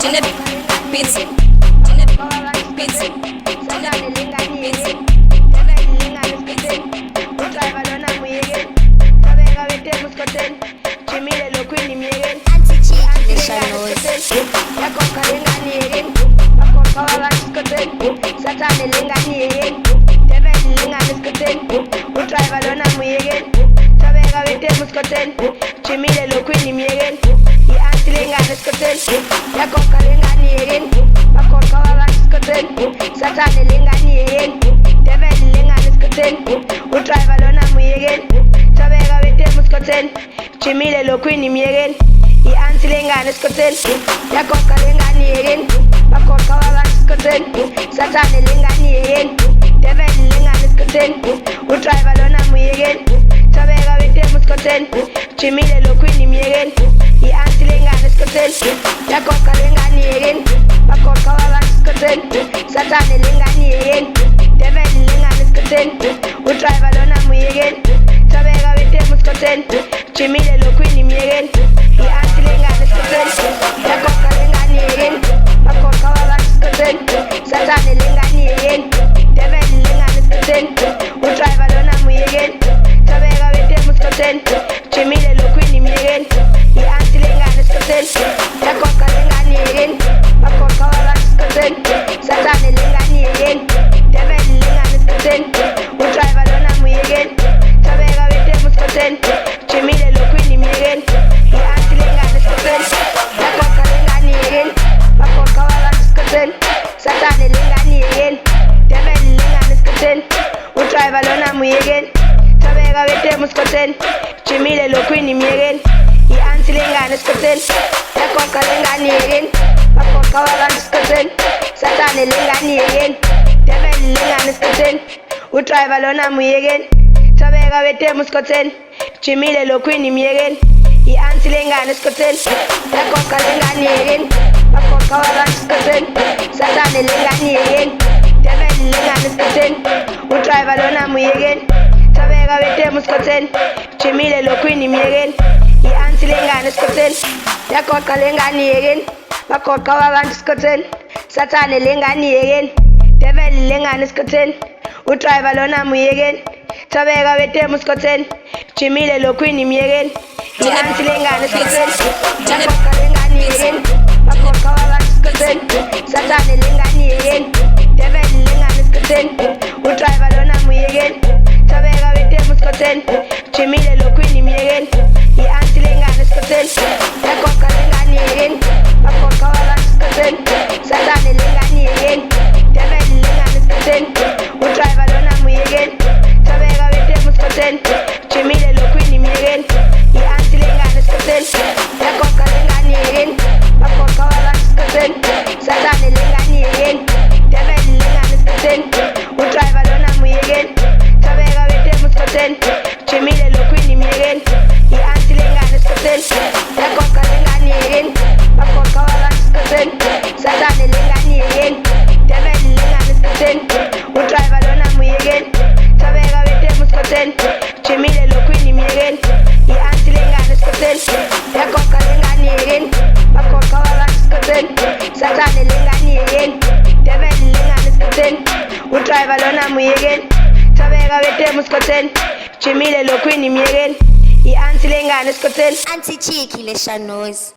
Genevieve, pizza, pizza, Chimile lo quindi miegen, I antilinga neskoten, ya koka linga niegen, bakoka wala neskoten, satani linga niegen, devil linga neskoten, utriva lona muegen, tabega vete muskoten, chimile lo quindi miegen, I antilinga neskoten, ya koka linga niegen, bakoka wala neskoten, satani linga niegen, devil linga neskoten, utriva lona muegen, tabega vete muskoten, chimile lo quindi miegen, I antilinga neskoten, ya koka linga niegen, bakoka wala neskoten, satani linga niegen, devil linga neskoten, utriva lona muegen, tabega vete muskoten, chimile lo quindi miegen, I antilinga neskoten, ya koka linga niegen, bakoka wala neskoten, satani linga niegen, devil linga neskoten, utriva lona muegen, tabega vete muskoten, chimile lo quindi miegen, I antilinga neskoten, ya koka linga niegen, bakoka wala neskoten, satani linga niegen, devil linga neskoten, utriva lona muegen, tabega vete muskoten, chimile lo quindi miegen, I antilinga neskoten, ya koka linga niegen, bakoka wala neskoten, satani linga niegen, devil linga neskoten, utriva lona muegen, tabega vete muskoten, chimile lo quindi miegen, I antilinga neskoten, ya koka linga niegen, bakoka wala neskoten, satani linga niegen, devil linga neskoten, utriva lona muegen, tabega vete muskoten, chimile lo quindi miegen, I antilinga neskoten, ya koka linga niegen, bakoka wala neskoten, satani linga niegen, devil linga neskoten, utriva lona muegen, tabega vete muskoten, chimile lo quindi miegen, I antilinga neskoten, ya koka linga niegen, bakoka wala neskoten, satani linga niegen, devil linga neskoten, utriva lona muegen, tabega vete muskoten, chimile lo quindi miegen, I antilinga neskoten, ya koka linga niegen, bakoka wala neskoten, satani linga niegen, devil linga neskoten, utriva lona muegen, tabega vete muskoten, chimile lo quindi miegen, I antilinga neskoten, ya koka linga niegen, bakoka wala neskoten, satani linga niegen, devil linga neskoten, utriva lona muegen, tabega vete muskoten, chimile lo quindi miegen, I antilinga neskoten, ya koka linga niegen, bakoka wala neskoten, satani linga niegen, devil linga neskoten, utriva lona muegen, tabega vete muskoten, chimile lo quindi miegen, I antilinga neskoten, ya koka linga niegen, bakoka wala neskoten, satani linga niegen, devil linga neskoten, utriva lona muegen, tabega vete muskoten, chimile lo quindi miegen, I antilinga neskoten, ya koka linga niegen, bakoka wala neskoten, satani linga niegen, devil linga neskoten, utriva lona muegen, tabega vete muskoten, chimile lo quindi miegen, I antilinga neskoten. anti-cheeky, les noise.